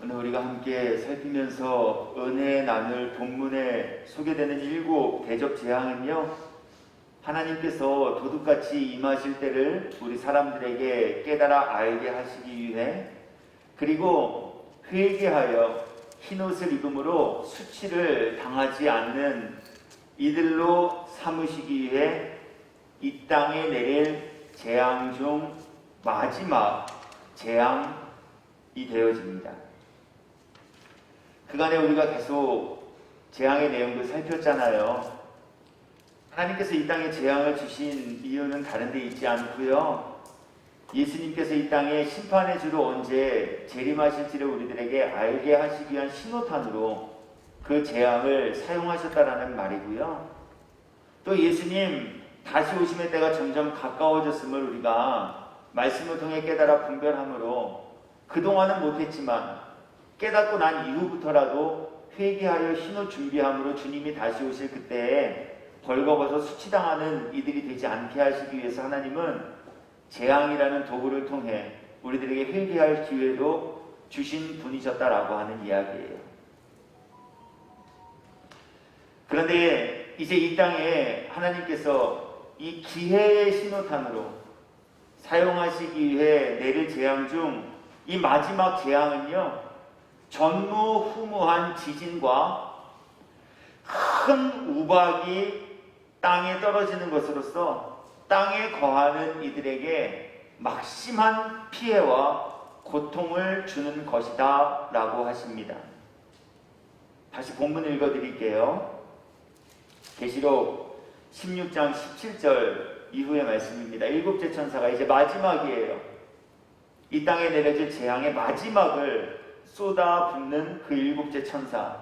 오늘 우리가 함께 살피면서 은혜 나눌 본문에 소개되는 7 대접 재앙은요, 하나님께서 도둑같이 임하실 때를 우리 사람들에게 깨달아 알게 하시기 위해, 그리고 회개하여 흰옷을 입음으로 수치를 당하지 않는 이들로 삼으시기 위해 이 땅에 내릴 재앙 중 마지막 재앙이 되어집니다. 그간에 우리가 계속 재앙의 내용도 살폈잖아요. 하나님께서 이 땅에 재앙을 주신 이유는 다른 데 있지 않고요, 예수님께서 이 땅에 심판의 주로 언제 재림하실지를 우리들에게 알게 하시기 위한 신호탄으로 그 재앙을 사용하셨다라는 말이고요. 또 예수님 다시 오심의 때가 점점 가까워졌음을 우리가 말씀을 통해 깨달아 분별함으로 그동안은 못했지만 깨닫고 난 이후부터라도 회개하여 신호 준비함으로 주님이 다시 오실 그때에 벌거벗어 수치당하는 이들이 되지 않게 하시기 위해서 하나님은 재앙이라는 도구를 통해 우리들에게 회개할 기회도 주신 분이셨다라고 하는 이야기예요. 그런데 이제 이 땅에 하나님께서 이 기회의 신호탄으로 사용하시기 위해 내릴 재앙 중 이 마지막 재앙은요, 전무후무한 지진과 큰 우박이 땅에 떨어지는 것으로서 땅에 거하는 이들에게 막심한 피해와 고통을 주는 것이다 라고 하십니다. 다시 본문 읽어드릴게요. 계시록 16장 17절 이후의 말씀입니다. 7째 천사가 이제 마지막이에요. 이 땅에 내려질 재앙의 마지막을 쏟아붓는 그 7째 천사,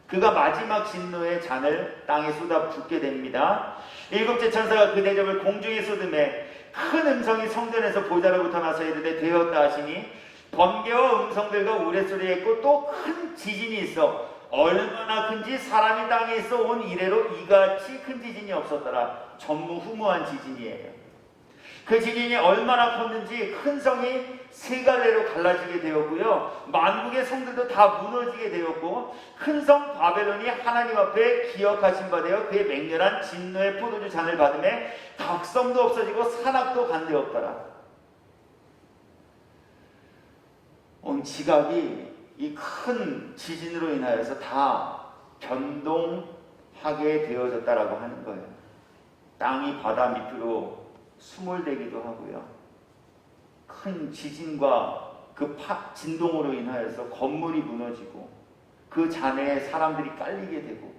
그가 마지막 진노의 잔을 땅에 쏟아붓게 됩니다. 7째 천사가 그 대접을 공중에 쏟음에 큰 음성이 성전에서 보좌로부터 나서 이르되 되었다 하시니 번개와 음성들과 우레소리가 있고 또 큰 지진이 있어 얼마나 큰지 사람이 땅에 있어 온 이래로 이같이 큰 지진이 없었더라. 전무후무한 지진이에요. 그 지진이 얼마나 컸는지 큰 성이 3갈래로 갈라지게 되었고요, 만국의 성들도 다 무너지게 되었고, 큰 성 바벨론이 하나님 앞에 기억하신 바 되어 그의 맹렬한 진노의 포도주 잔을 받음에 덕성도 없어지고 산악도 간데 없더라. 온 지각이 이 큰 지진으로 인하여서 다 변동하게 되어졌다라고 하는 거예요. 땅이 바다 밑으로 수몰되기도 하고요, 큰 지진과 그 진동으로 인하여서 건물이 무너지고 그 잔에 사람들이 깔리게 되고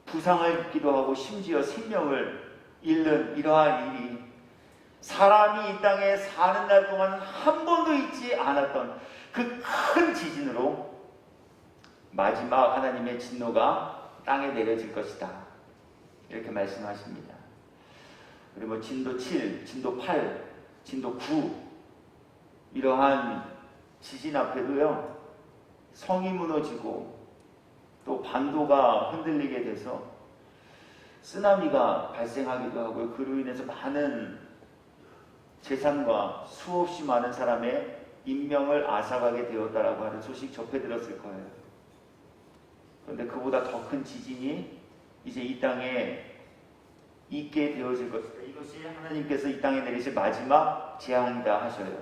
부상을 입기도 하고 심지어 생명을 잃는 이러한 일이 사람이 이 땅에 사는 날 동안 한 번도 있지 않았던 그 큰 지진으로 마지막 하나님의 진노가 땅에 내려질 것이다, 이렇게 말씀하십니다. 그리고 진도 7, 진도 8, 진도 9 이러한 지진 앞에도요, 성이 무너지고 또 반도가 흔들리게 돼서 쓰나미가 발생하기도 하고요, 그로 인해서 많은 재산과 수없이 많은 사람의 인명을 앗아가게 되었다라고 하는 소식 접해 들었을 거예요. 그런데 그보다 더 큰 지진이 이제 이 땅에 있게 되어질 것이다. 이것이 하나님께서 이 땅에 내리실 마지막 재앙이다 하셔요.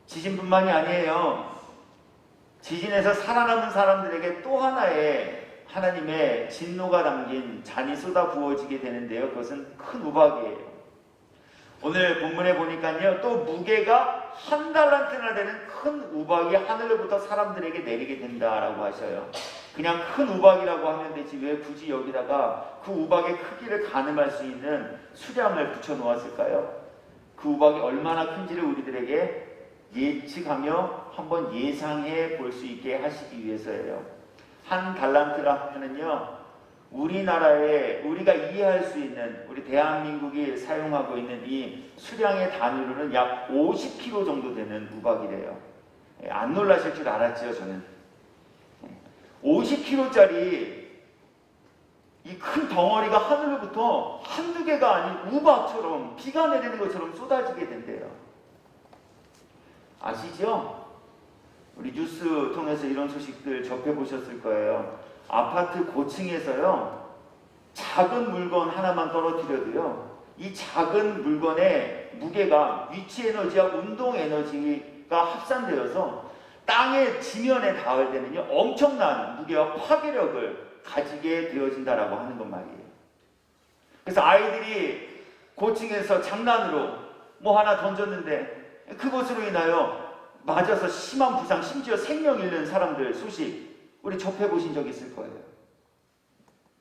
지진뿐만이 아니에요. 지진에서 살아남은 사람들에게 또 하나의 하나님의 진노가 담긴 잔이 쏟아 부어지게 되는데요, 그것은 큰 우박이에요. 오늘 본문에 보니까요, 또 무게가 1달란트나 되는 큰 우박이 하늘로부터 사람들에게 내리게 된다라고 하셔요. 그냥 큰 우박이라고 하면 되지 왜 굳이 여기다가 그 우박의 크기를 가늠할 수 있는 수량을 붙여 놓았을까요? 그 우박이 얼마나 큰지를 우리들에게 예측하며 한번 예상해 볼 수 있게 하시기 위해서예요. 1달란트라 하면은요, 우리나라에 우리가 이해할 수 있는, 우리 대한민국이 사용하고 있는 이 수량의 단위로는 약 50kg 정도 되는 우박이래요. 안 놀라실 줄 알았지요, 저는. 50kg짜리 이 큰 덩어리가 하늘로부터 한두 개가 아닌 우박처럼 비가 내리는 것처럼 쏟아지게 된대요. 아시죠? 우리 뉴스 통해서 이런 소식들 접해보셨을 거예요. 아파트 고층에서요, 작은 물건 하나만 떨어뜨려도요, 이 작은 물건의 무게가 위치 에너지와 운동 에너지가 합산되어서 땅의 지면에 닿을 때는요, 엄청난 무게와 파괴력을 가지게 되어진다라고 하는 것 말이에요. 그래서 아이들이 고층에서 장난으로 뭐 하나 던졌는데 그것으로 인하여 맞아서 심한 부상, 심지어 생명 잃는 사람들 소식 우리 접해보신 적 있을 거예요.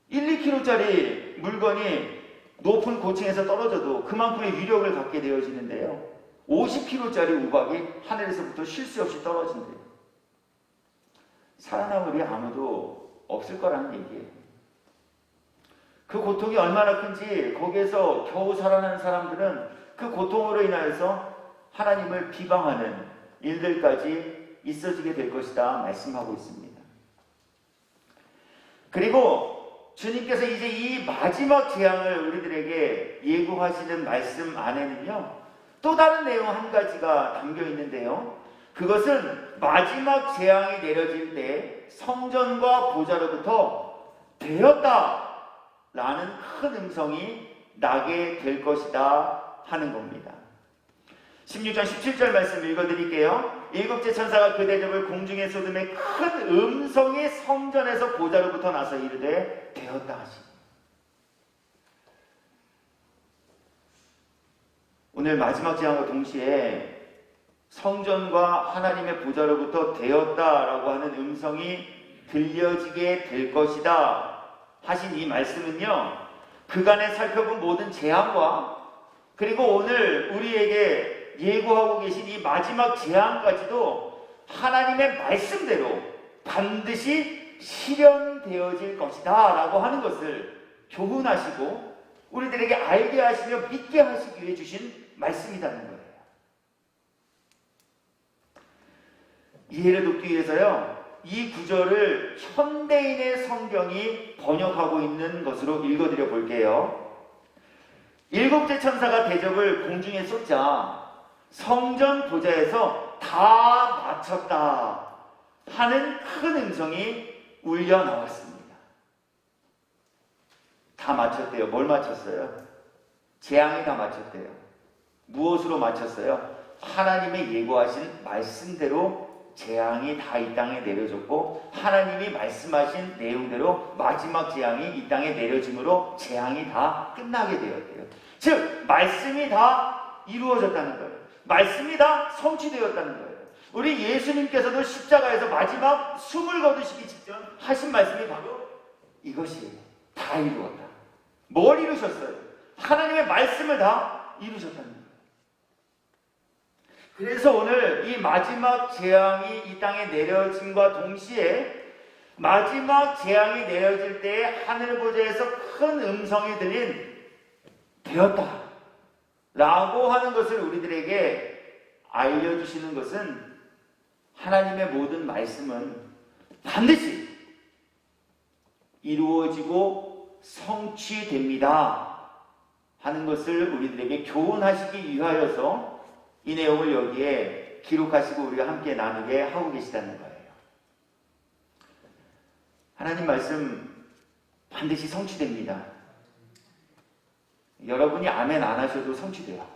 1, 2kg짜리 물건이 높은 고층에서 떨어져도 그만큼의 위력을 갖게 되어지는데요. 50kg짜리 우박이 하늘에서부터 쉴 수 없이 떨어진대요. 살아남을 리 아무도 없을 거라는 얘기예요. 그 고통이 얼마나 큰지 거기에서 겨우 살아나는 사람들은 그 고통으로 인하여서 하나님을 비방하는 일들까지 있어지게 될 것이다 말씀하고 있습니다. 그리고 주님께서 이제 이 마지막 재앙을 우리들에게 예고하시는 말씀 안에는요, 또 다른 내용 한 가지가 담겨 있는데요. 그것은 마지막 재앙이 내려질 때 성전과 보좌로부터 되었다 라는 큰 음성이 나게 될 것이다 하는 겁니다. 16장 17절 말씀 읽어드릴게요. 일곱째 천사가 그 대접을 공중에 쏟음에 큰 음성이 성전에서 보좌로부터 나서 이르되 되었다 하시니. 오늘 마지막 재앙과 동시에 성전과 하나님의 보좌로부터 되었다라고 하는 음성이 들려지게 될 것이다 하신 이 말씀은요, 그간에 살펴본 모든 재앙과 그리고 오늘 우리에게 예고하고 계신 이 마지막 재앙까지도 하나님의 말씀대로 반드시 실현되어질 것이다 라고 하는 것을 교훈하시고 우리들에게 알게 하시며 믿게 하시기 위해 주신 말씀이라는 거예요. 이해를 돕기 위해서요, 이 구절을 현대인의 성경이 번역하고 있는 것으로 읽어드려 볼게요. 일곱째 천사가 대접을 공중에 쏟자 성전 보좌에서 다 마쳤다 하는 큰 음성이 울려 나왔습니다. 다 마쳤대요. 뭘 마쳤어요? 재앙이 다 마쳤대요. 무엇으로 마쳤어요? 하나님의 예고하신 말씀대로 재앙이 다 이 땅에 내려졌고 하나님이 말씀하신 내용대로 마지막 재앙이 이 땅에 내려짐으로 재앙이 다 끝나게 되었대요. 즉 말씀이 다 이루어졌다는 거예요. 말씀이 다 성취되었다는 거예요. 우리 예수님께서도 십자가에서 마지막 숨을 거두시기 직전 하신 말씀이 바로 이것이에요. 다 이루었다. 뭘 이루셨어요? 하나님의 말씀을 다 이루셨다는 거예요. 그래서 오늘 이 마지막 재앙이 이 땅에 내려짐과 동시에 마지막 재앙이 내려질 때에 하늘 보좌에서 큰 음성이 들린 되었다 라고 하는 것을 우리들에게 알려주시는 것은 하나님의 모든 말씀은 반드시 이루어지고 성취됩니다 하는 것을 우리들에게 교훈하시기 위하여서 이 내용을 여기에 기록하시고 우리가 함께 나누게 하고 계시다는 거예요. 하나님 말씀 반드시 성취됩니다. 여러분이 아멘 안 하셔도 성취돼요.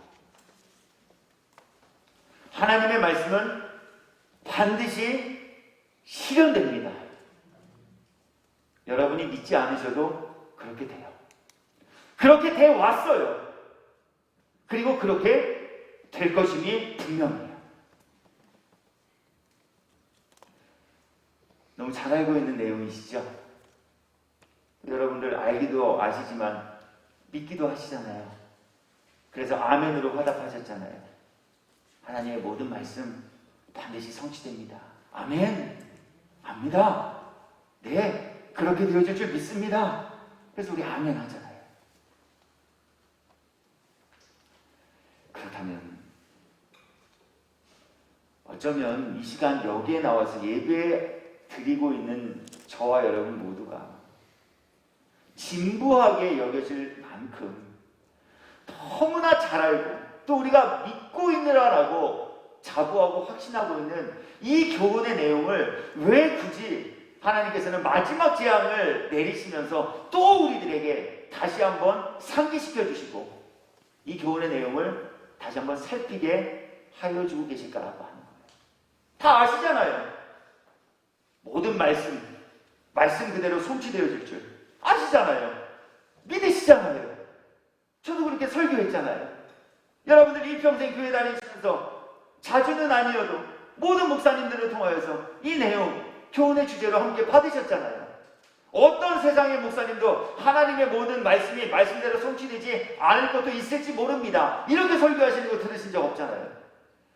하나님의 말씀은 반드시 실현됩니다. 여러분이 믿지 않으셔도 그렇게 돼요. 그렇게 돼 왔어요. 그리고 그렇게 될 것임이 분명해요. 너무 잘 알고 있는 내용이시죠? 여러분들 알기도 아시지만 믿기도 하시잖아요. 그래서 아멘으로 화답하셨잖아요. 하나님의 모든 말씀 반드시 성취됩니다. 아멘. 압니다. 네, 그렇게 되어질 줄 믿습니다. 그래서 우리 아멘 하잖아요. 그렇다면 어쩌면 이 시간 여기에 나와서 예배 드리고 있는 저와 여러분 모두가 진부하게 여겨질 만큼 너무나 잘 알고 또 우리가 믿고 있느라라고 자부하고 확신하고 있는 이 교훈의 내용을 왜 굳이 하나님께서는 마지막 재앙을 내리시면서 또 우리들에게 다시 한번 상기시켜 주시고 이 교훈의 내용을 다시 한번 살피게 하여 주고 계실까라고 하는 거예요. 다 아시잖아요. 모든 말씀 그대로 성취되어질 줄 아시잖아요. 믿으시잖아요. 저도 그렇게 설교했잖아요. 여러분들 일평생 교회 다니시면서 자주는 아니어도 모든 목사님들을 통하여서 이 내용, 교훈의 주제로 함께 받으셨잖아요. 어떤 세상의 목사님도 하나님의 모든 말씀이 말씀대로 성취되지 않을 것도 있을지 모릅니다. 이렇게 설교하시는 거 들으신 적 없잖아요.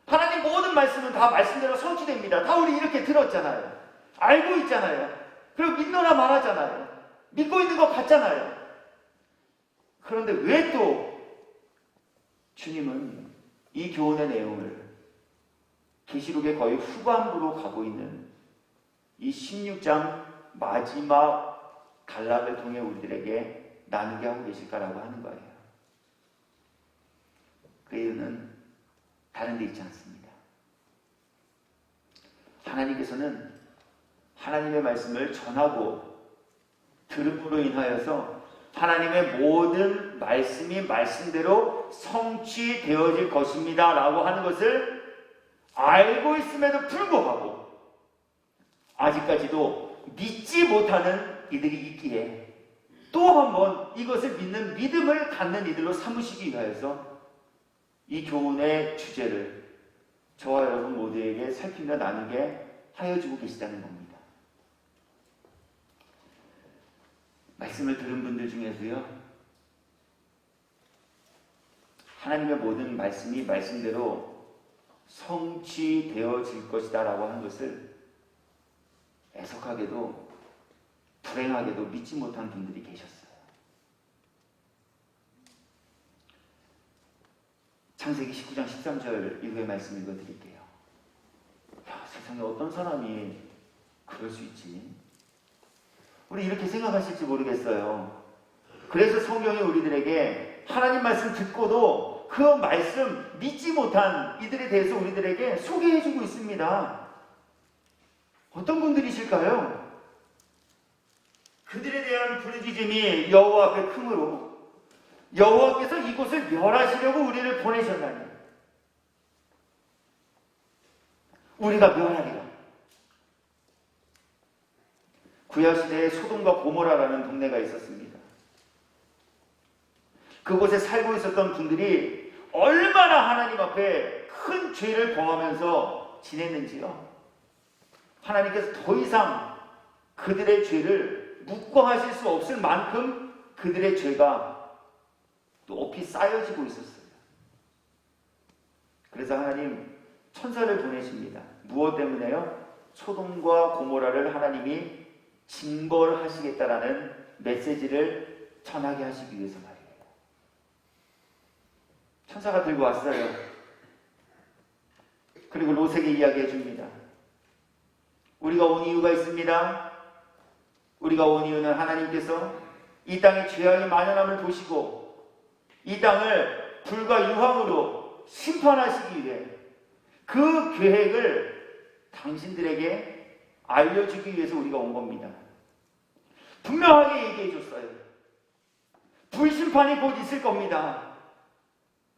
하나님 모든 말씀은 다 말씀대로 성취됩니다. 다 우리 이렇게 들었잖아요. 알고 있잖아요. 그리고 믿노라 말하잖아요. 믿고 있는 것 같잖아요. 그런데 왜 또 주님은 이 교훈의 내용을 계시록의 거의 후반부로 가고 있는 이 16장 마지막 단락을 통해 우리들에게 나누게 하고 계실까라고 하는 거예요. 그 이유는 다른 데 있지 않습니다. 하나님께서는 하나님의 말씀을 전하고 들음으로 인하여서 하나님의 모든 말씀이 말씀대로 성취되어질 것입니다 라고 하는 것을 알고 있음에도 불구하고 아직까지도 믿지 못하는 이들이 있기에 또 한 번 이것을 믿는 믿음을 갖는 이들로 삼으시기 위하여서 이 교훈의 주제를 저와 여러분 모두에게 살피며 나누게 하여 주고 계시다는 겁니다. 말씀을 들은 분들 중에서요, 하나님의 모든 말씀이 말씀대로 성취되어질 것이다 라고 하는 것을 애석하게도 불행하게도 믿지 못한 분들이 계셨어요. 창세기 19장 13절 이후의 말씀 읽어드릴게요. 야, 세상에 어떤 사람이 그럴 수 있지? 우리 이렇게 생각하실지 모르겠어요. 그래서 성경이 우리들에게 하나님 말씀 듣고도 그 말씀 믿지 못한 이들에 대해서 우리들에게 소개해주고 있습니다. 어떤 분들이실까요? 그들에 대한 부르짖음이 여호와 앞에 크므로 여호와께서 이곳을 멸하시려고 우리를 보내셨나니 우리가 멸하리라. 구약시대에 소돔과 고모라라는 동네가 있었습니다. 그곳에 살고 있었던 분들이 얼마나 하나님 앞에 큰 죄를 범하면서 지냈는지요. 하나님께서 더 이상 그들의 죄를 묵과하실 수 없을 만큼 그들의 죄가 높이 쌓여지고 있었어요. 그래서 하나님 천사를 보내십니다. 무엇 때문에요? 소돔과 고모라를 하나님이 징벌하시겠다라는 메시지를 전하게 하시기 위해서 말이에요. 천사가 들고 왔어요. 그리고 롯에게 이야기해 줍니다. 우리가 온 이유가 있습니다. 우리가 온 이유는 하나님께서 이 땅에 죄악이 만연함을 보시고 이 땅을 불과 유황으로 심판하시기 위해 그 계획을 당신들에게 알려주기 위해서 우리가 온 겁니다. 분명하게 얘기해 줬어요. 불심판이 곧 있을 겁니다.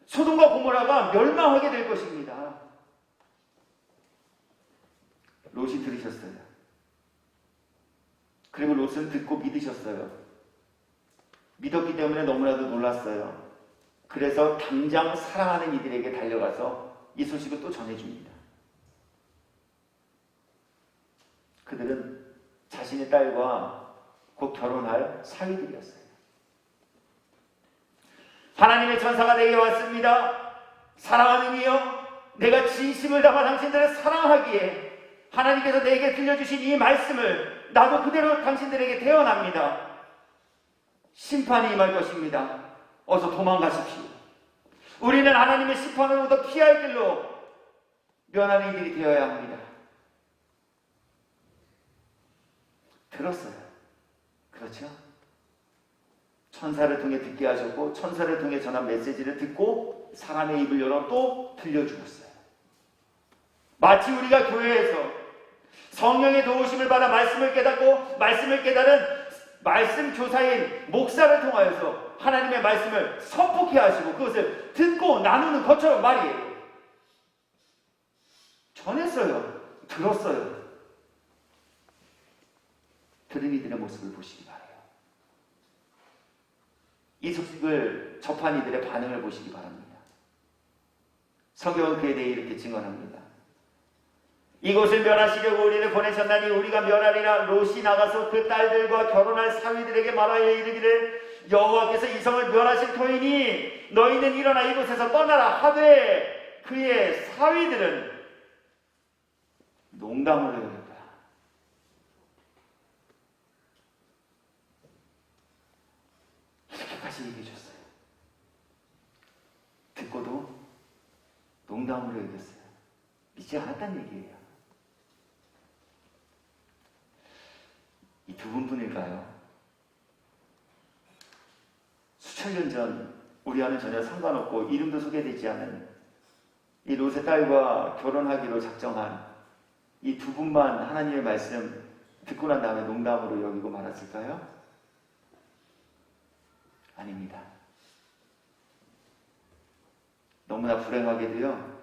소돔과 고모라가 멸망하게 될 것입니다. 롯이 들으셨어요. 그리고 롯은 듣고 믿으셨어요. 믿었기 때문에 너무나도 놀랐어요. 그래서 당장 사랑하는 이들에게 달려가서 이 소식을 또 전해줍니다. 그들은 자신의 딸과 곧 결혼할 사위들이었어요. 하나님의 천사가 내게 왔습니다. 사랑하는 이여, 내가 진심을 담아 당신들을 사랑하기에 하나님께서 내게 들려주신 이 말씀을 나도 그대로 당신들에게 대언합니다. 심판이 임할 것입니다. 어서 도망가십시오. 우리는 하나님의 심판으로부터 피할 길로 면하는 이들이 되어야 합니다. 들었어요. 그렇죠? 천사를 통해 듣게 하셨고 천사를 통해 전한 메시지를 듣고 사람의 입을 열어 또 들려주었어요. 마치 우리가 교회에서 성령의 도우심을 받아 말씀을 깨닫고 말씀을 깨달은 말씀 교사인 목사를 통하여서 하나님의 말씀을 선포케 하시고 그것을 듣고 나누는 것처럼 말이에요. 전했어요. 들었어요. 들은 이들의 모습을 보시기 바라요. 이 소식을 접한 이들의 반응을 보시기 바랍니다. 성경은 그에 대해 이렇게 증언합니다. 이곳을 멸하시려고 우리를 보내셨나니 우리가 멸하리라. 롯이 나가서 그 딸들과 결혼할 사위들에게 말하여 이르기를 여호와께서 이 성을 멸하실 터이니 너희는 일어나 이곳에서 떠나라 하되 그의 사위들은 농담으로 여겼다. 이렇게까지 얘기해 줬어요. 듣고도 농담으로 여겼어요. 믿지 않았다는 얘기예요. 이 두 분뿐일까요? 수천 년 전 우리와는 전혀 상관없고 이름도 소개되지 않은 이 롯의 딸과 결혼하기로 작정한 이 두 분만 하나님의 말씀 듣고 난 다음에 농담으로 여기고 말았을까요? 아닙니다. 너무나 불행하게도요,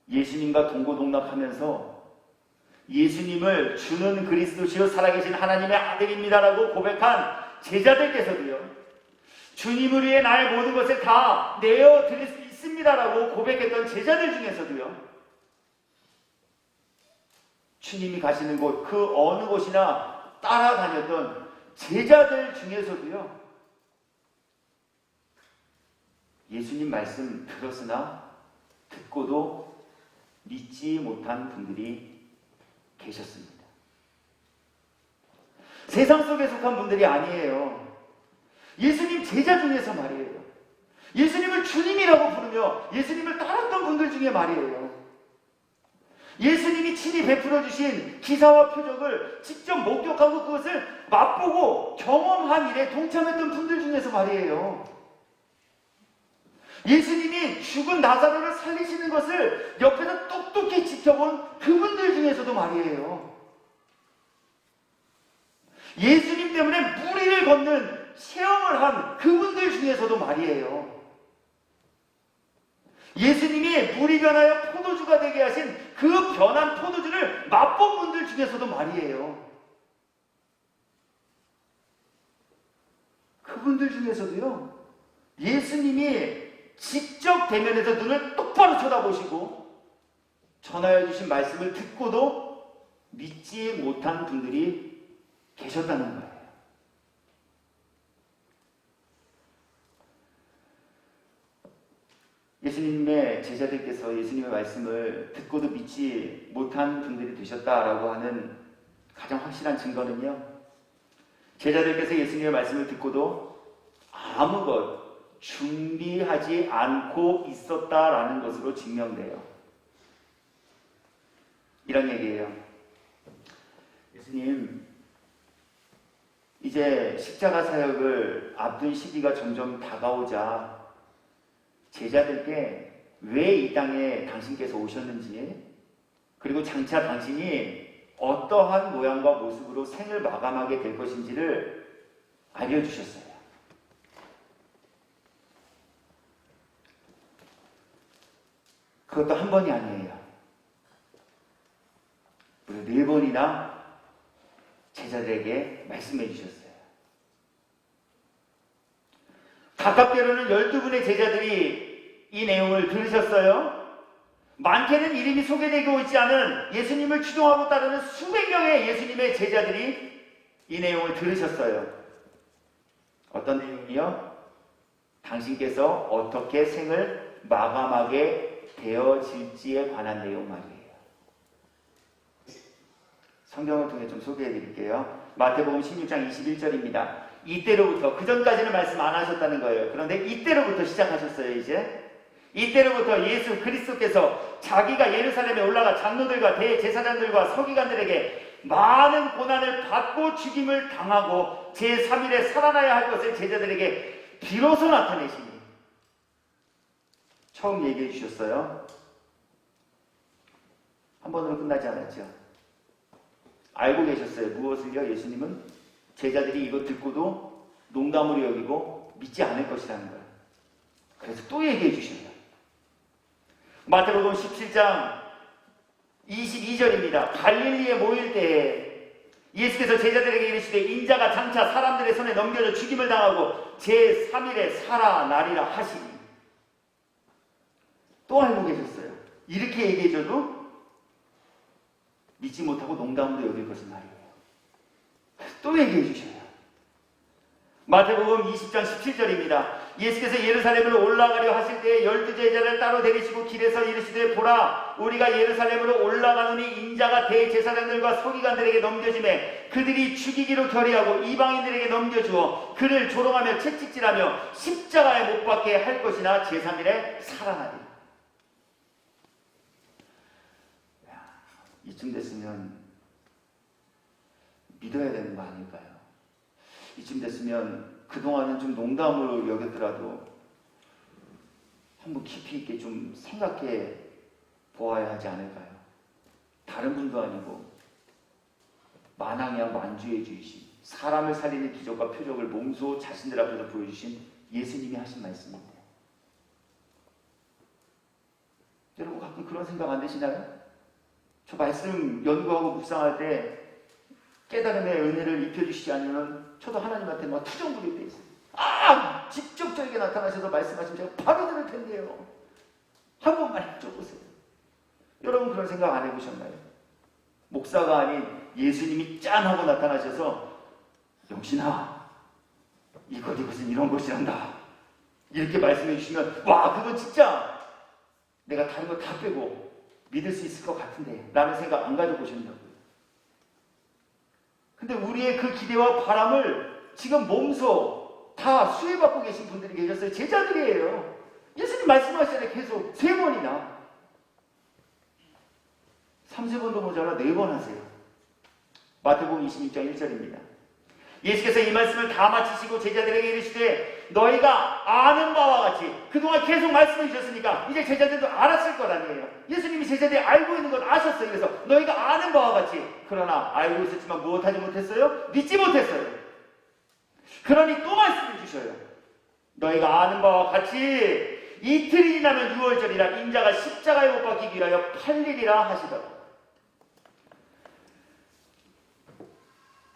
예수님과 동고동락하면서 예수님을 주는 그리스도시요 살아계신 하나님의 아들입니다라고 고백한 제자들께서도요, 주님을 위해 나의 모든 것을 다 내어드릴 수 있습니다라고 고백했던 제자들 중에서도요, 주님이 가시는 곳, 그 어느 곳이나 따라다녔던 제자들 중에서도요, 예수님 말씀 들었으나 듣고도 믿지 못한 분들이 계셨습니다. 세상 속에 속한 분들이 아니에요. 예수님 제자 중에서 말이에요. 예수님을 주님이라고 부르며 예수님을 따랐던 분들 중에 말이에요. 예수님이 친히 베풀어 주신 기사와 표적을 직접 목격하고 그것을 맛보고 경험한 일에 동참했던 분들 중에서 말이에요. 예수님이 죽은 나사로를 살리시는 것을 옆에서 똑똑히 지켜본 그분들 중에서도 말이에요. 예수님 때문에 무리를 걷는 체험을 한 그분들 중에서도 말이에요. 예수님이 물이 변하여 포도주가 되게 하신 그 변한 포도주를 맛본 분들 중에서도 말이에요. 그분들 중에서도요, 예수님이 직접 대면해서 눈을 똑바로 쳐다보시고 전하여 주신 말씀을 듣고도 믿지 못한 분들이 계셨다는 거예요. 예수님의 제자들께서 예수님의 말씀을 듣고도 믿지 못한 분들이 되셨다라고 하는 가장 확실한 증거는요, 제자들께서 예수님의 말씀을 듣고도 아무것 준비하지 않고 있었다라는 것으로 증명돼요. 이런 얘기예요. 예수님, 이제 십자가 사역을 앞둔 시기가 점점 다가오자 제자들께 왜 이 땅에 당신께서 오셨는지, 그리고 장차 당신이 어떠한 모양과 모습으로 생을 마감하게 될 것인지를 알려주셨어요. 그것도 한 번이 아니에요. 무려 4번이나 제자들에게 말씀해 주셨어요. 가깝게로는 12분의 제자들이 이 내용을 들으셨어요. 많게는 이름이 소개되고 있지 않은 예수님을 추종하고 따르는 수백 명의 예수님의 제자들이 이 내용을 들으셨어요. 어떤 내용이요? 당신께서 어떻게 생을 마감하게 되어질지에 관한 내용 말이에요. 성경을 통해 좀 소개해 드릴게요. 마태복음 16장 21절입니다. 이때로부터, 그 전까지는 말씀 안 하셨다는 거예요. 그런데 이때로부터 시작하셨어요. 이때로부터 예수 그리스도께서 자기가 예루살렘에 올라가 장로들과 대제사장들과 서기관들에게 많은 고난을 받고 죽임을 당하고 제3일에 살아나야 할 것을 제자들에게 비로소 나타내시니 처음 얘기해 주셨어요. 한 번으로 끝나지 않았죠. 알고 계셨어요. 무엇을요? 예수님은 제자들이 이거 듣고도 농담으로 여기고 믿지 않을 것이라는 거예요. 그래서 또 얘기해 주셔요. 마태복음 17장 22절입니다. 갈릴리에 모일 때에 예수께서 제자들에게 이르시되 인자가 장차 사람들의 손에 넘겨져 죽임을 당하고 제3일에 살아나리라 하시니. 또 알고 계셨어요. 이렇게 얘기해줘도 믿지 못하고 농담으로 여길 것은 말이에요. 또 얘기해 주셔요. 마태복음 20장 17절입니다. 예수께서 예루살렘으로 올라가려 하실 때에 12제자를 따로 데리시고 길에서 이르시되 보라 우리가 예루살렘으로 올라가노니 인자가 대제사장들과 서기관들에게 넘겨지매 그들이 죽이기로 결의하고 이방인들에게 넘겨주어 그를 조롱하며 채찍질하며 십자가에 못 박게 할 것이나 제3일에 살아나리라. 이쯤 됐으면 믿어야 되는 거 아닐까요? 이쯤 됐으면 그동안은 좀 농담으로 여겼더라도 한번 깊이 있게 좀 생각해 보아야 하지 않을까요? 다른 분도 아니고 만왕양 만주의 주이신 사람을 살리는 기적과 표적을 몸소 자신들 앞에서 보여주신 예수님이 하신 말씀인데 여러분 가끔 그런 생각 안 되시나요? 저 말씀 연구하고 묵상할 때 깨달음의 은혜를 입혀주시지 않으면 저도 하나님한테 막 투정 부릴 때 있어요. 직접 저에게 나타나셔서 말씀하시면 제가 바로 들을 텐데요. 한 번만 해줘보세요. 여러분 그런 생각 안 해보셨나요? 목사가 아닌 예수님이 짠 하고 나타나셔서 영신아 이것은 이런 것이란다 이렇게 말씀해 주시면 와 그건 진짜 내가 다른 거 다 빼고 믿을 수 있을 것 같은데 라는 생각 안 가져보셨냐고요. 근데 우리의 그 기대와 바람을 지금 몸소 다 수혜받고 계신 분들이 계셨어요. 제자들이에요. 예수님 말씀하시잖아요. 계속 3번이나 3-4번도 모자라 4번 하세요. 마태복음 26장 1절입니다. 예수께서 이 말씀을 다 마치시고 제자들에게 이르시되 너희가 아는 바와 같이 그동안 계속 말씀해 주셨으니까 이제 제자들도 알았을 거라니에요. 예수님이 제자들이 알고 있는 걸 아셨어요. 그래서 너희가 아는 바와 같이 그러나 알고 있었지만 무엇하지 못했어요? 믿지 못했어요. 그러니 또 말씀해 주셔요. 너희가 아는 바와 같이 이틀이 지나면 6월절이라 인자가 십자가에 못 박히기 위하여 팔리리라 하시더라.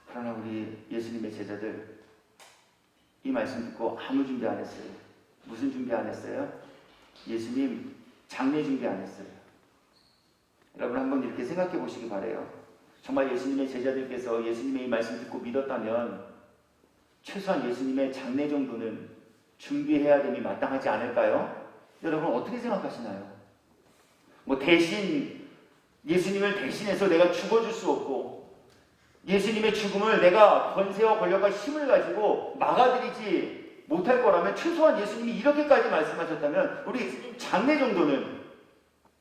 그러나 우리 예수님의 제자들 이 말씀 듣고 아무 준비 안 했어요. 무슨 준비 안 했어요? 예수님 장례 준비 안 했어요. 여러분 한번 이렇게 생각해 보시기 바라요. 정말 예수님의 제자들께서 예수님의 이 말씀 듣고 믿었다면 최소한 예수님의 장례 정도는 준비해야 됨이 마땅하지 않을까요? 여러분 어떻게 생각하시나요? 대신 예수님을 대신해서 내가 죽어줄 수 없고 예수님의 죽음을 내가 권세와 권력과 힘을 가지고 막아드리지 못할 거라면 최소한 예수님이 이렇게까지 말씀하셨다면 우리 예수님 장례 정도는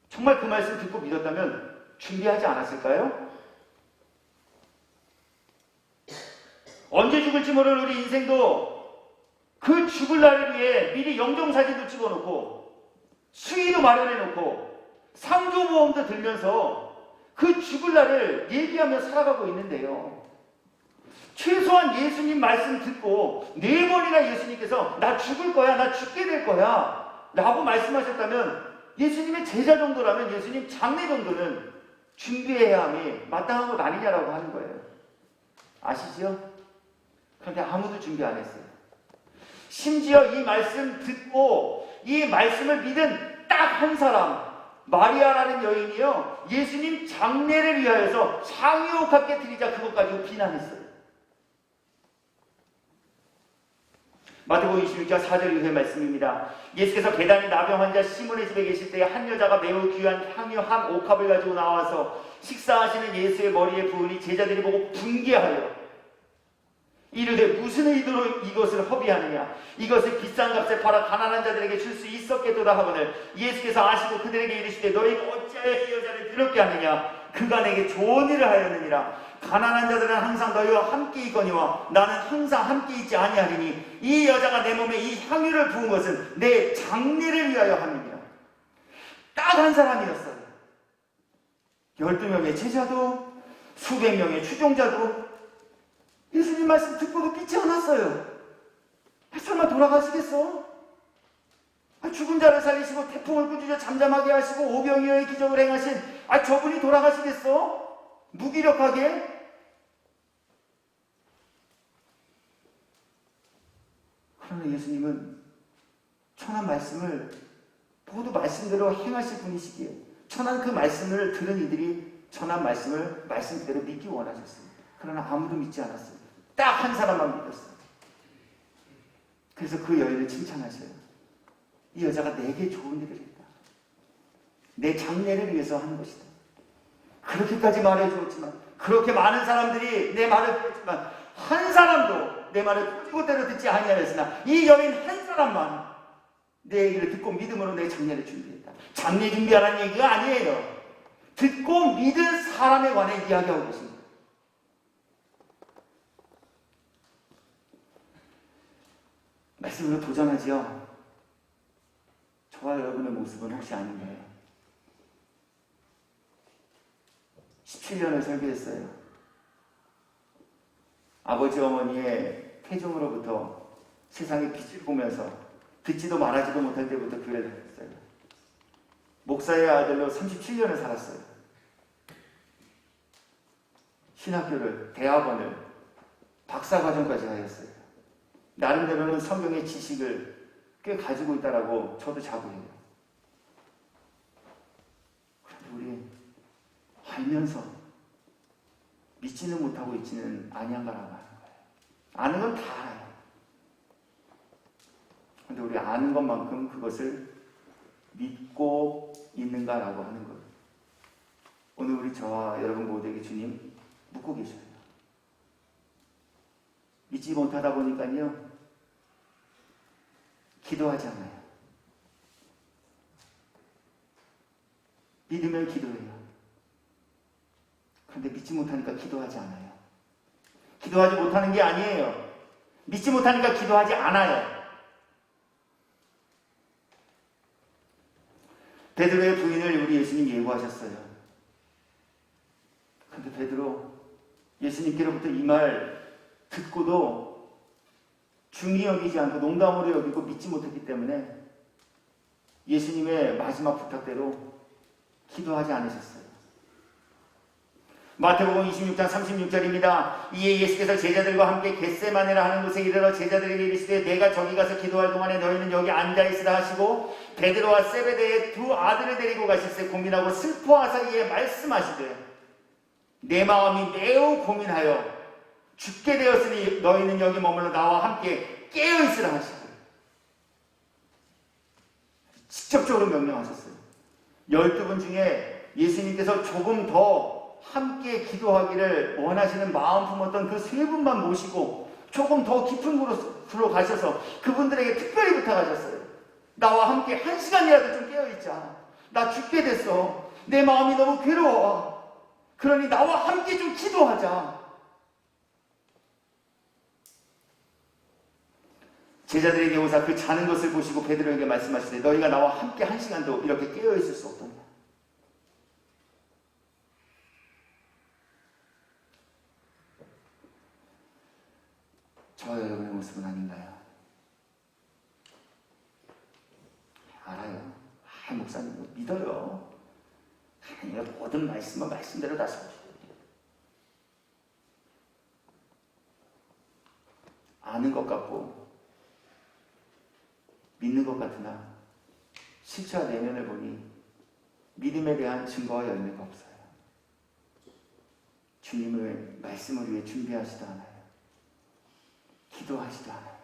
정말 그 말씀 듣고 믿었다면 준비하지 않았을까요? 언제 죽을지 모르는 우리 인생도 그 죽을 날을 위해 미리 영정사진도 찍어놓고 수의도 마련해놓고 상조보험도 들면서 그 죽을 날을 얘기하며 살아가고 있는데요. 최소한 예수님 말씀 듣고 4번이나 예수님께서 나 죽을 거야, 나 죽게 될 거야 라고 말씀하셨다면 예수님의 제자 정도라면 예수님 장례 정도는 준비해야 함이 마땅한 것 아니냐라고 하는 거예요. 아시죠? 그런데 아무도 준비 안 했어요. 심지어 이 말씀 듣고 이 말씀을 믿은 딱 한 사람 마리아라는 여인이요 예수님 장례를 위하여서 상유옥합게 드리자 그것 가지고 비난했어요. 마태복음 26장 4절 이후의 말씀입니다. 예수께서 계단이 나병 환자 시몬의 집에 계실 때 한 여자가 매우 귀한 향유 한 옥합을 가지고 나와서 식사하시는 예수의 머리에 부으니 제자들이 보고 분개하여 이르되 무슨 의도로 이것을 허비하느냐 이것을 비싼 값에 팔아 가난한 자들에게 줄 수 있었겠도다 하거늘 예수께서 아시고 그들에게 이르시되 너희가 어찌하여 이 여자를 더럽게 하느냐 그가 내게 좋은 일을 하였느니라 가난한 자들은 항상 너희와 함께 있거니와 나는 항상 함께 있지 아니하리니 이 여자가 내 몸에 이 향유를 부은 것은 내 장례를 위하여 함이니라. 딱 한 사람이었어요. 12명의 제자도 수백 명의 추종자도 예수님 말씀 듣고도 믿지 않았어요. 설마 돌아가시겠어? 죽은 자를 살리시고 태풍을 꾸짖어 잠잠하게 하시고 오병이어의 기적을 행하신 저분이 돌아가시겠어? 무기력하게? 그러나 예수님은 천한 말씀을 모두 말씀대로 행하실 분이시기에 천한 그 말씀을 들은 이들이 천한 말씀을 말씀 그대로 믿기 원하셨어요. 그러나 아무도 믿지 않았어요. 딱 한 사람만 믿었어요. 그래서 그 여인을 칭찬하셔요. 이 여자가 내게 좋은 일을 했다. 내 장래를 위해서 하는 것이다. 그렇게까지 말해주었지만 그렇게 많은 사람들이 내 말을 들었지만 한 사람도 내 말을 꼬집어대로 듣지 아니하였으나 이 여인 한 사람만 내 얘기를 듣고 믿음으로 내 장래를 준비했다. 장래 준비하라는 얘기가 아니에요. 듣고 믿은 사람에 관해 이야기하고 계십니다. 말씀으로 도전하지요. 저와 여러분의 모습은 혹시 아닌가요? 17년을 설교했어요. 아버지 어머니의 태중으로부터 세상의 빛을 보면서 듣지도 말하지도 못할 때부터 교회를 다녔어요. 목사의 아들로 37년을 살았어요. 신학교를, 대학원을, 박사과정까지 하였어요. 나름대로는 성경의 지식을 꽤 가지고 있다라고 저도 자부해요. 그런데 우리 알면서 믿지는 못하고 있지는 아니한가라고 하는 거예요. 아는 건 다 알아요. 그런데 우리 아는 것만큼 그것을 믿고 있는가라고 하는 거예요. 오늘 우리 저와 여러분 모두에게 주님 묻고 계셔요. 믿지 못하다 보니까요 기도하지 않아요. 믿으면 기도해요. 그런데 믿지 못하니까 기도하지 않아요. 기도하지 못하는 게 아니에요. 믿지 못하니까 기도하지 않아요. 베드로의 부인을 우리 예수님 예고하셨어요. 그런데 베드로 예수님께로부터 이 말 듣고도 중히 여기지 않고 농담으로 여기고 믿지 못했기 때문에 예수님의 마지막 부탁대로 기도하지 않으셨어요. 마태복음 26장 36절입니다. 이에 예수께서 제자들과 함께 겟세마네라 하는 곳에 이르러 제자들에게 이르시되 내가 저기 가서 기도할 동안에 너희는 여기 앉아있으라 하시고 베드로와 세베대의 두 아들을 데리고 가실새 고민하고 슬퍼하사 이에 말씀하시되 내 마음이 매우 고민하여 죽게 되었으니 너희는 여기 머물러 나와 함께 깨어있으라 하시고 직접적으로 명령하셨어요. 12분 중에 예수님께서 조금 더 함께 기도하기를 원하시는 마음 품었던 그 세 분만 모시고 조금 더 깊은 곳으로 가셔서 그분들에게 특별히 부탁하셨어요. 나와 함께 1시간이라도 좀 깨어있자. 나 죽게 됐어. 내 마음이 너무 괴로워. 그러니 나와 함께 좀 기도하자. 제자들에게 오사 그 자는 것을 보시고 베드로에게 말씀하시되 너희가 나와 함께 1시간도 이렇게 깨어있을 수 없더냐. 저와 여러분의 모습은 아닌가요? 알아요. 목사님 믿어요. 하나님의 모든 말씀은 말씀대로 다 써주셔요. 아는 것 같고 믿는 것 같으나 실체와 내면을 보니 믿음에 대한 증거와 열매가 없어요. 주님의 말씀을 위해 준비하지도 않아요. 기도하지도 않아요.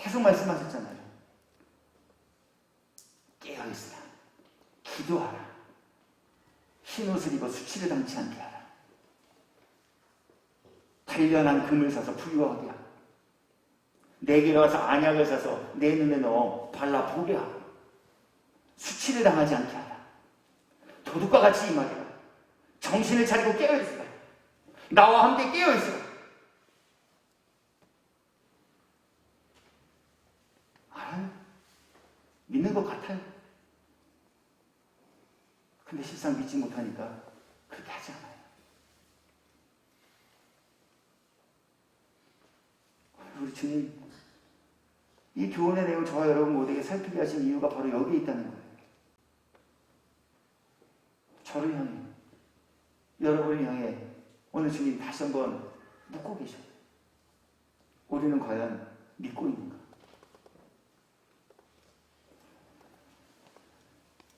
계속 말씀하셨잖아요. 깨어있으라. 기도하라. 흰옷을 입어 수치를 당치 않게 하라. 단련한 금을 사서 부유하게 하라. 내게로 와서 안약을 사서 내 눈에 넣어 발라보게 하고 수치를 당하지 않게 하라. 도둑과 같이 임하리라. 정신을 차리고 깨어있으라. 나와 함께 깨어있으라. 알아요. 믿는 것 같아요. 근데 실상 믿지 못하니까 그렇게 하지 않아요. 우리 주님, 이 교훈의 내용 저와 여러분 모두에게 살피게 하신 이유가 바로 여기에 있다는 거예요. 저를 향해, 여러분을 향해 오늘 주님 다시 한번 묻고 계셔요. 우리는 과연 믿고 있는가?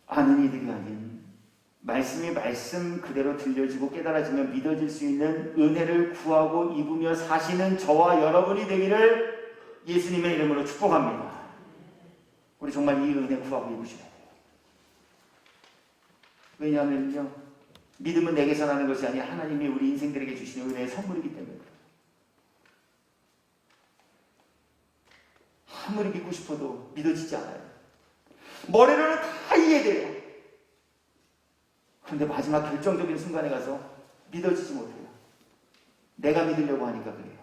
아는 이들이 아닌 말씀이 말씀 그대로 들려지고 깨달아지며 믿어질 수 있는 은혜를 구하고 입으며 사시는 저와 여러분이 되기를 예수님의 이름으로 축복합니다. 우리 정말 이 은혜 구하고 입으셔야 돼요. 왜냐하면요, 믿음은 내게서 나는 것이 아니라 하나님이 우리 인생들에게 주시는 은혜의 선물이기 때문에 아무리 믿고 싶어도 믿어지지 않아요. 머리로는 다 이해돼요. 그런데 마지막 결정적인 순간에 가서 믿어지지 못해요. 내가 믿으려고 하니까 그래요.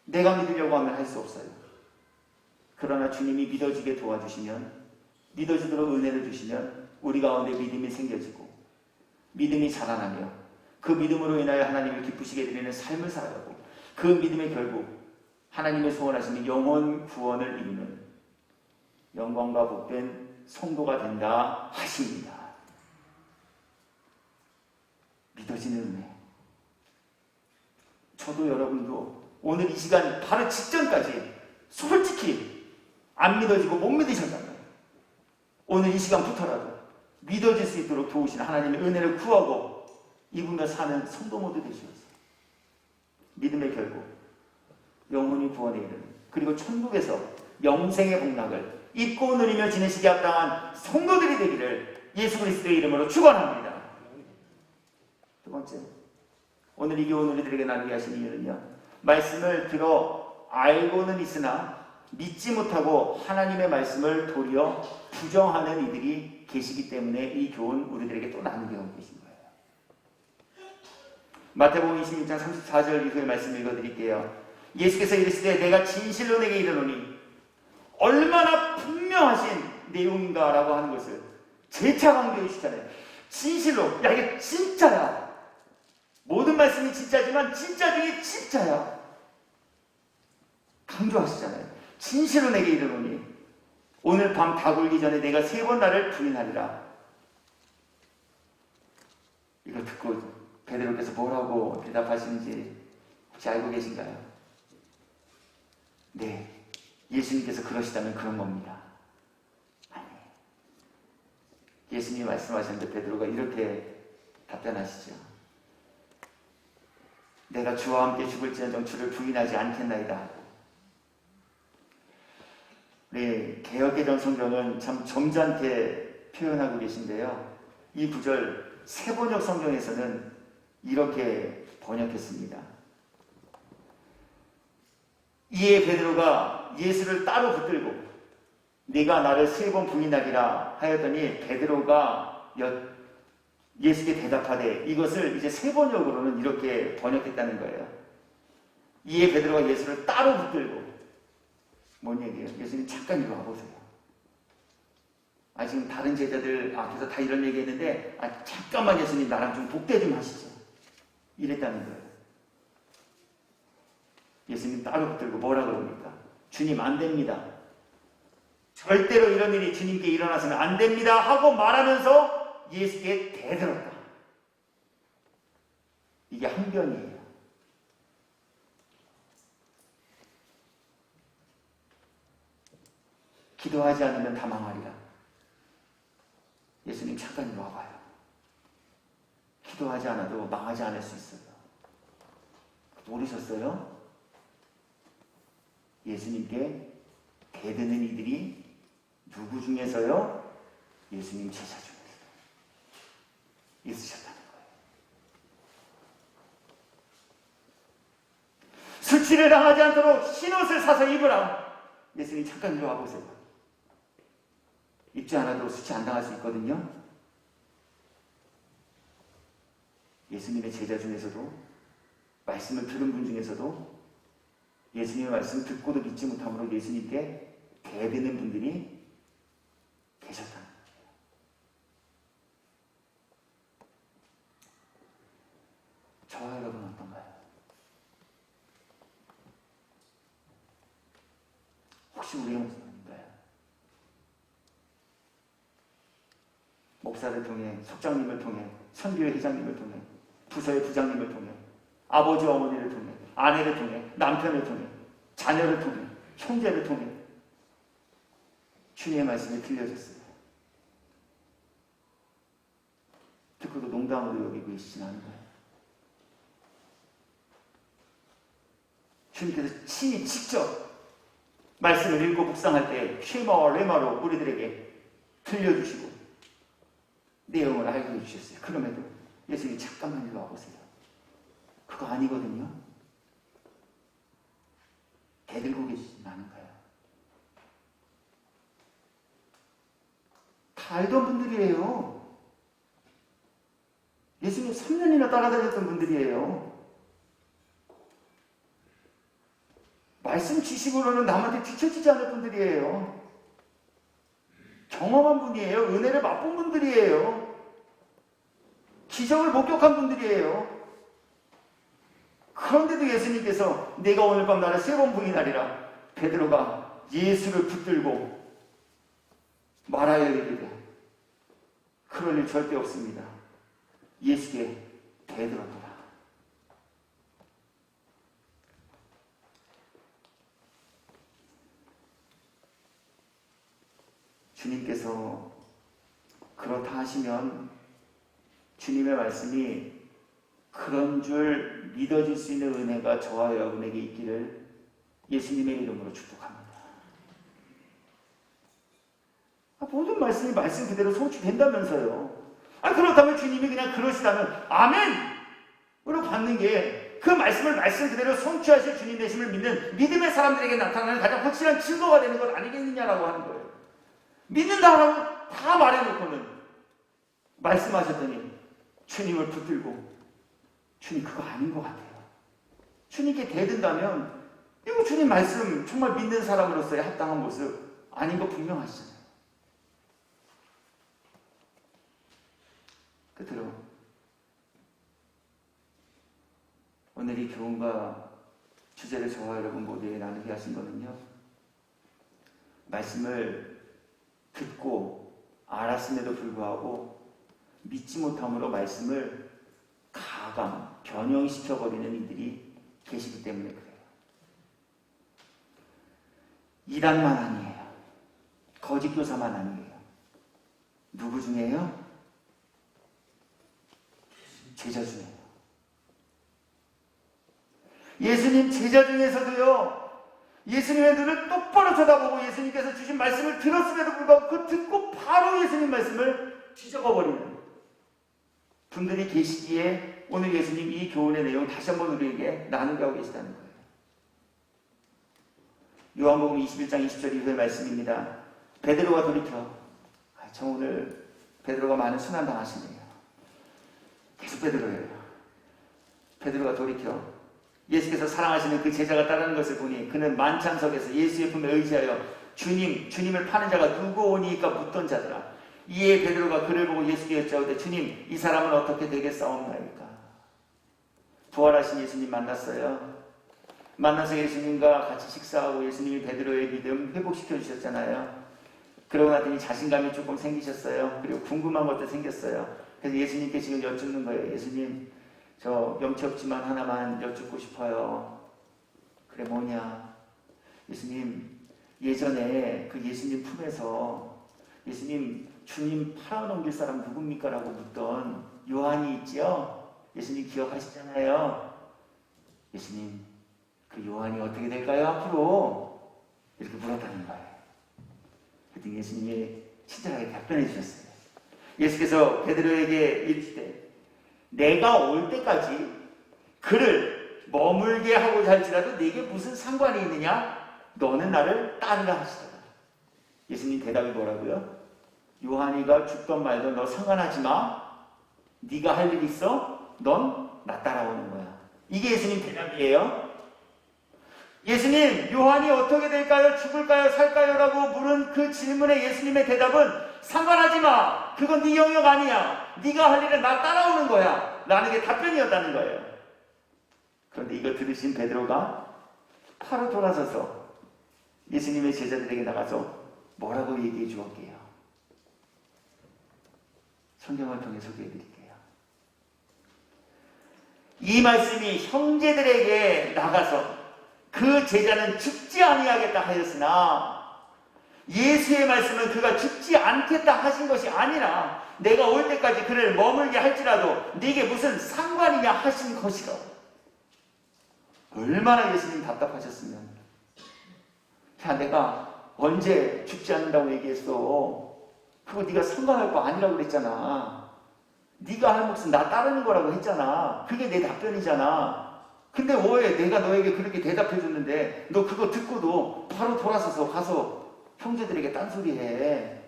내가 믿으려고 하면 할 수 없어요. 그러나 주님이 믿어지게 도와주시면, 믿어지도록 은혜를 주시면 우리 가운데 믿음이 생겨지고 믿음이 자라나며 그 믿음으로 인하여 하나님을 기쁘시게 드리는 삶을 살아가고 그 믿음의 결국 하나님의 소원하시는 영원 구원을 이루는 영광과 복된 성도가 된다 하십니다. 믿어지는 은혜. 저도 여러분도 오늘 이 시간 바로 직전까지 솔직히 안 믿어지고 못 믿으셨다면 오늘 이 시간부터라도 믿어질 수 있도록 도우시는 하나님의 은혜를 구하고 입으며 사는 성도 모두 되시옵소서. 믿음의 결국 영혼이 구원에 이르는, 그리고 천국에서 영생의 복락을 입고 누리며 지내시기 합당한 성도들이 되기를 예수 그리스도의 이름으로 축원합니다. 두 번째, 오늘 이 교훈 우리들에게 나누게 하신 이유는요, 말씀을 들어 알고는 있으나 믿지 못하고 하나님의 말씀을 도리어 부정하는 이들이 계시기 때문에 이 교훈 우리들에게 또 나누게 하고 계신 거예요. 마태복음 26장 34절 이후의 말씀 읽어드릴게요. 예수께서 이르시되 내가 진실로 내게 이르노니, 얼마나 분명하신 내용인가라고 하는 것을 재차 강조해 주시잖아요. 진실로, 야 이게 진짜야. 모든 말씀이 진짜지만 진짜 중에 진짜야. 강조하시잖아요. 진실로 내게 이르노니 오늘 밤 다 굴기 전에 내가 3번 나를 부인하리라. 이거 듣고 베드로께서 뭐라고 대답하시는지 혹시 알고 계신가요? 네, 예수님께서 그러시다면 그런 겁니다. 아니, 예수님이 말씀하셨는데 베드로가 이렇게 답변하시죠. 내가 주와 함께 죽을지언정 주를 부인하지 않겠나이다. 네, 개역개정 성경은 참 점잖게 표현하고 계신데요. 이 구절 새번역 성경에서는 이렇게 번역했습니다. 이에 베드로가 예수를 따로 붙들고 네가 나를 3번 부인하리라 하였더니 베드로가 예수께 대답하되, 이것을 이제 새번역으로는 이렇게 번역했다는 거예요. 이에 베드로가 예수를 따로 붙들고, 뭔 얘기예요? 예수님 잠깐 이리 와보세요. 지금 다른 제자들 앞에서 다 이런 얘기했는데 잠깐만 예수님 나랑 좀 복대 좀 하시죠. 이랬다는 거예요. 예수님 따로 붙들고 뭐라 그럽니까? 주님 안 됩니다. 절대로 이런 일이 주님께 일어나서는 안 됩니다 하고 말하면서 예수께 대들었다. 이게 항변이에요. 기도하지 않으면 다 망하리라. 예수님 잠깐 이리 와봐요. 기도하지 않아도 망하지 않을 수 있어요. 모르셨어요? 예수님께 대드는 이들이 누구 중에서요? 예수님 제자 중에서 있으셨다는 거예요. 수치를 당하지 않도록 흰옷을 사서 입으라. 예수님 잠깐 이리 와보세요. 입지 않아도 수치 안 당할 수 있거든요. 예수님의 제자 중에서도, 말씀을 들은 분 중에서도 예수님의 말씀 듣고도 믿지 못함으로 예수님께 대드는 분들이 계셨다는 거예요. 저와 여러분 어떤가요? 혹시 우리의 목사님인가요? 목사를 통해, 속장님을 통해, 선교회 회장님을 통해, 부서의 부장님을 통해, 아버지와 어머니를 통해, 아내를 통해, 남편을 통해, 자녀를 통해, 형제를 통해 주님의 말씀이 들려졌어요. 듣고도 농담으로 여기고 계시진 않은 거예요. 주님께서 친히 직접 말씀을 읽고 묵상할 때 쉐마와 레마로 우리들에게 들려주시고 내용을 알게 해주셨어요. 그럼에도 예수님이 잠깐만 일로 와보세요. 그거 아니거든요. 대들고 계시진 않은 거예요. 다 알던 분들이에요. 예수님 3년이나 따라다녔던 분들이에요. 말씀 지식으로는 남한테 뒤처지지 않을 분들이에요. 경험한 분이에요. 은혜를 맛본 분들이에요. 기적을 목격한 분들이에요. 그런데도 예수님께서 내가 오늘 밤 나를 3번 부인하리라. 베드로가 예수를 붙들고 말하여 이르되 그럴 일 절대 없습니다. 예수께 베드로더라. 주님께서 그렇다 하시면 주님의 말씀이 그런 줄 믿어질 수 있는 은혜가 저와 여러분에게 있기를 예수님의 이름으로 축복합니다. 모든 말씀이 말씀 그대로 성취된다면서요. 그렇다면 주님이 그냥 그러시다면 아멘으로 받는 게 그 말씀을 말씀 그대로 성취하실 주님 되심을 믿는 믿음의 사람들에게 나타나는 가장 확실한 증거가 되는 것 아니겠느냐라고 하는 거예요. 믿는다라고 다 말해놓고는 말씀하셨더니 주님을 붙들고 주님 그거 아닌 것 같아요. 주님께 대든다면 이거 주님 말씀 정말 믿는 사람으로서의 합당한 모습 아닌 거 분명하시잖아요. 끝으로 오늘 이 교훈과 주제를 저와 여러분 모두에게 나누게 하신 거는요. 말씀을 듣고 알았음에도 불구하고 믿지 못함으로 말씀을 가감, 변형시켜버리는 이들이 계시기 때문에 그래요. 이단만 아니에요. 거짓 교사만 아니에요. 누구 중에요? 제자 중에요. 예수님 제자 중에서도요. 예수님의 눈을 똑바로 쳐다보고 예수님께서 주신 말씀을 들었음에도 불구하고 그 듣고 바로 예수님 말씀을 뒤적어버리는 분들이 계시기에 오늘 예수님 이 교훈의 내용 다시 한번 우리에게 나누게 하고 계시다는 거예요. 요한복음 21장 20절 이후의 말씀입니다. 베드로가 돌이켜 저 오늘 베드로가 많은 순환 당하시네요. 계속 베드로예요. 베드로가 돌이켜 예수께서 사랑하시는 그 제자가 따르는 것을 보니 그는 만찬석에서 예수의 품에 의지하여 주님을 파는 자가 누구 오니까 묻던 자더라. 이에 베드로가 그를 보고 예수께 여짜오되 주님 이 사람은 어떻게 되겠사옵나이까. 부활하신 예수님 만났어요. 만나서 예수님과 같이 식사하고 예수님이 베드로의 믿음 회복시켜 주셨잖아요. 그러고 나더니 자신감이 조금 생기셨어요. 그리고 궁금한 것도 생겼어요. 그래서 예수님께 지금 여쭙는 거예요. 예수님 저 명치 없지만 하나만 여쭙고 싶어요. 그래 뭐냐? 예수님 예전에 그 예수님 품에서 예수님 주님 팔아넘길 사람 누굽니까? 라고 묻던 요한이 있지요? 예수님 기억하시잖아요. 예수님 그 요한이 어떻게 될까요? 앞으로 이렇게 물었다는 거예요. 그랬더니 예수님이 친절하게 답변해 주셨어요. 예수께서 베드로에게 이르시되 내가 올 때까지 그를 머물게 하고자 할지라도 네게 무슨 상관이 있느냐? 너는 나를 따르라 하시더라. 예수님 대답이 뭐라고요? 요한이가 죽던 말던 너 상관하지 마. 네가 할 일 있어? 넌 나 따라오는 거야. 이게 예수님 대답이에요. 예수님 요한이 어떻게 될까요? 죽을까요? 살까요? 라고 물은 그 질문에 예수님의 대답은 상관하지 마. 그건 네 영역 아니야. 네가 할 일은 나 따라오는 거야. 라는 게 답변이었다는 거예요. 그런데 이거 들으신 베드로가 바로 돌아서서 예수님의 제자들에게 나가서 뭐라고 얘기해 주었게요? 성경을 통해 소개해 드릴게요. 이 말씀이 형제들에게 나가서 그 제자는 죽지 아니하겠다 하였으나 예수의 말씀은 그가 죽지 않겠다 하신 것이 아니라 내가 올 때까지 그를 머물게 할지라도 네게 무슨 상관이냐 하신 것이라. 얼마나 예수님 답답하셨으면, 야 내가 언제 죽지 않는다고 얘기했어. 그거 네가 상관할 거 아니라고 그랬잖아. 네가 할 몫은 나 따르는 거라고 했잖아. 그게 내 답변이잖아. 근데 왜 내가 너에게 그렇게 대답해 줬는데 너 그거 듣고도 바로 돌아서서 가서 형제들에게 딴소리해.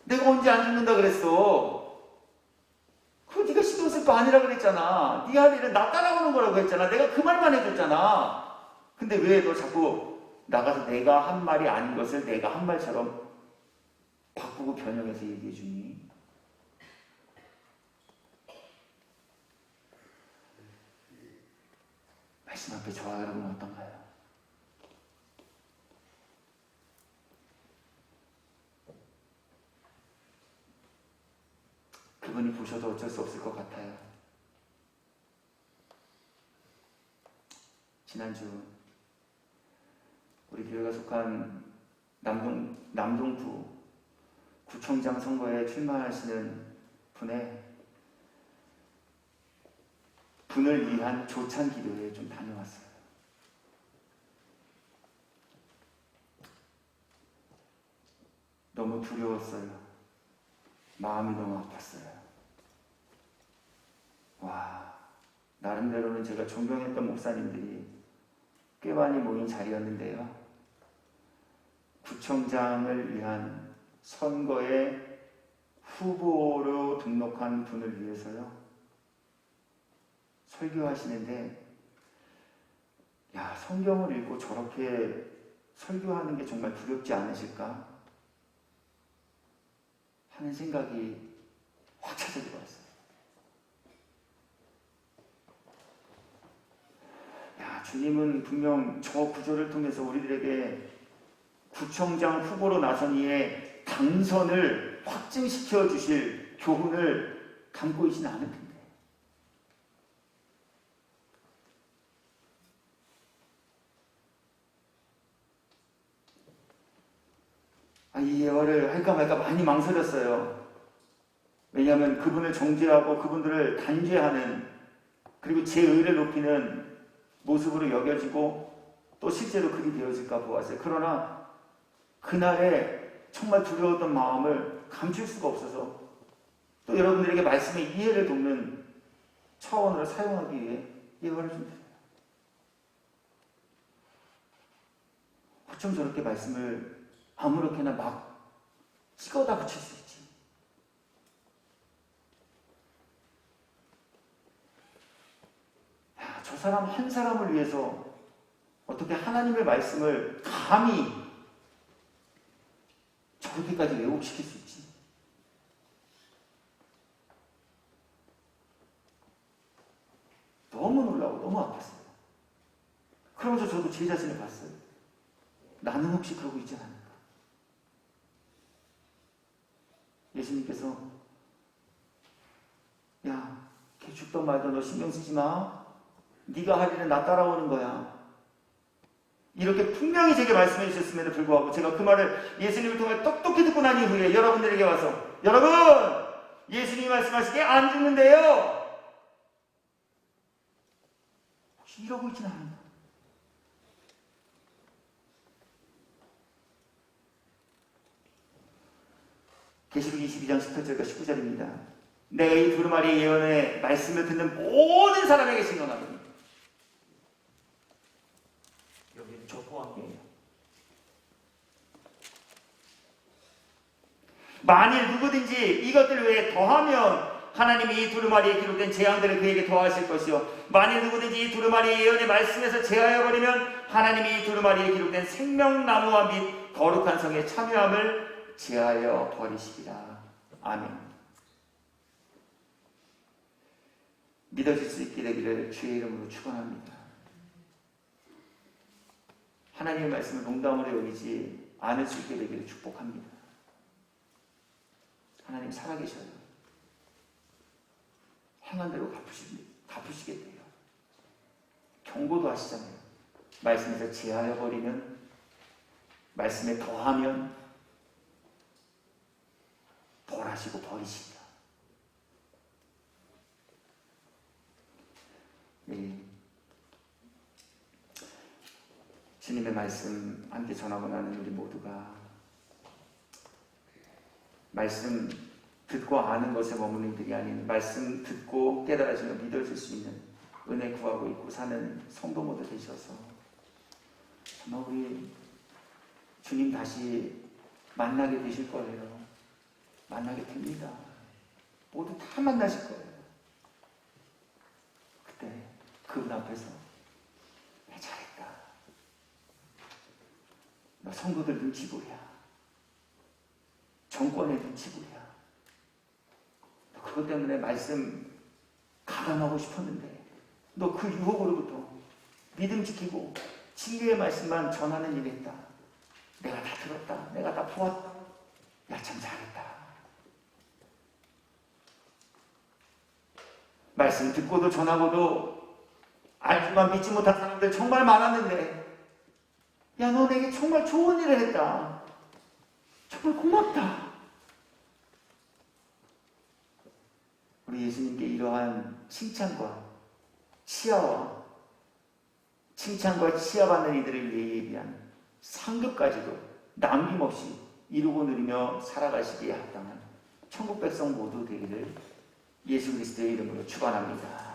내가 언제 안 죽는다 그랬어. 그거 네가 신경 쓸 거 아니라 그랬잖아. 네 할 일은 나 따라오는 거라고 했잖아. 내가 그 말만 해줬잖아. 근데 왜 너 자꾸 나가서 내가 한 말이 아닌 것을 내가 한 말처럼 바꾸고 변형해서 얘기해 주니? 말씀 앞에 저와 여러분은 어떤가요? 그분이 보셔도 어쩔 수 없을 것 같아요. 지난주 우리 교회가 속한 남동구 구청장 선거에 출마하시는 분을 위한 조찬 기도회에 좀 다녀왔어요. 너무 두려웠어요. 마음이 너무 아팠어요. 와, 나름대로는 제가 존경했던 목사님들이 꽤 많이 모인 자리였는데요. 구청장을 위한 선거에 후보로 등록한 분을 위해서요. 설교하시는데, 야, 성경을 읽고 저렇게 설교하는 게 정말 두렵지 않으실까 하는 생각이 확 찾아들어왔어요. 야, 주님은 분명 저 구절을 통해서 우리들에게 구청장 후보로 나선 이의 당선을 확증시켜 주실 교훈을 담고 있지는 않을 텐데. 이 예화를 할까 말까 많이 망설였어요. 왜냐하면 그분을 정죄하고 그분들을 단죄하는, 그리고 제 의를 높이는 모습으로 여겨지고 또 실제로 그리 되어질까 보았어요. 그러나 그날에 정말 두려웠던 마음을 감출 수가 없어서 또 여러분들에게 말씀의 이해를 돕는 차원으로 사용하기 위해 예화를 좀 드려요. 어쩜 저렇게 말씀을 아무렇게나 막 찍어다 붙일 수 있지? 야, 저 사람 한 사람을 위해서 어떻게 하나님의 말씀을 감히 저렇게까지 왜곡시킬 수 있지? 너무 놀라고 너무 아팠어요. 그러면서 저도 제 자신을 봤어요. 나는 혹시 그러고 있지 않을까? 예수님께서 야, 걔 죽던 말던 너 신경 쓰지 마. 네가 할 일은 나 따라오는 거야. 이렇게 분명히 제게 말씀해 주셨음에도 불구하고 제가 그 말을 예수님을 통해 똑똑히 듣고 난 이후에 여러분들에게 와서, 여러분! 예수님이 말씀하시기에 안 죽는데요! 혹시 이러고 있지는 않은가? 계시록 22장 18절과 19절입니다. 내가 이 두루마리 예언의 말씀을 듣는 모든 사람에게 증언하노니. 여기는 저 포함이에요. 만일 누구든지 이것들 외에 더하면 하나님이 이 두루마리에 기록된 재앙들을 그에게 더하실 것이요, 만일 누구든지 이 두루마리 예언의 말씀에서 제하여 버리면 하나님이 이 두루마리에 기록된 생명나무와 및 거룩한 성의 참여함을 제하여 버리시리라. 아멘. 믿어질 수 있게 되기를 주의 이름으로 축원합니다. 하나님의 말씀을 농담으로 여기지 않을 수 있게 되기를 축복합니다. 하나님 살아계셔요. 행한 대로 갚으시겠대요. 경고도 하시잖아요. 말씀에서 제하여 버리면, 말씀에 더하면 벌하시고 버리신다. 네. 주님의 말씀 함께 전하고 나는 우리 모두가 말씀 듣고 아는 것에 머무는 일이 아닌 말씀 듣고 깨달아지며 믿어질 수 있는 은혜 구하고 있고 사는 성도 모두 되셔서 정말 우리 주님 다시 만나게 되실 거예요. 만나게 됩니다. 모두 다 만나실 거예요. 그때 그분 앞에서 내 잘했다. 너 성도들 눈치 보랴. 정권의 눈치 보랴. 너 그것 때문에 말씀 가감하고 싶었는데 너 그 유혹으로부터 믿음 지키고 진리의 말씀만 전하는 일 했다. 내가 다 들었다. 내가 다 보았다. 야, 참 잘했다. 말씀 듣고도 전하고도 알지만 믿지 못한 사람들 정말 많았는데 야, 너 내게 정말 좋은 일을 했다. 정말 고맙다. 우리 예수님께 이러한 칭찬과 치하받는 이들을 위해 예비한 상급까지도 남김없이 이루고 누리며 살아가시기에 합당한 천국 백성 모두 되기를 예수 그리스도의 이름으로 축원합니다.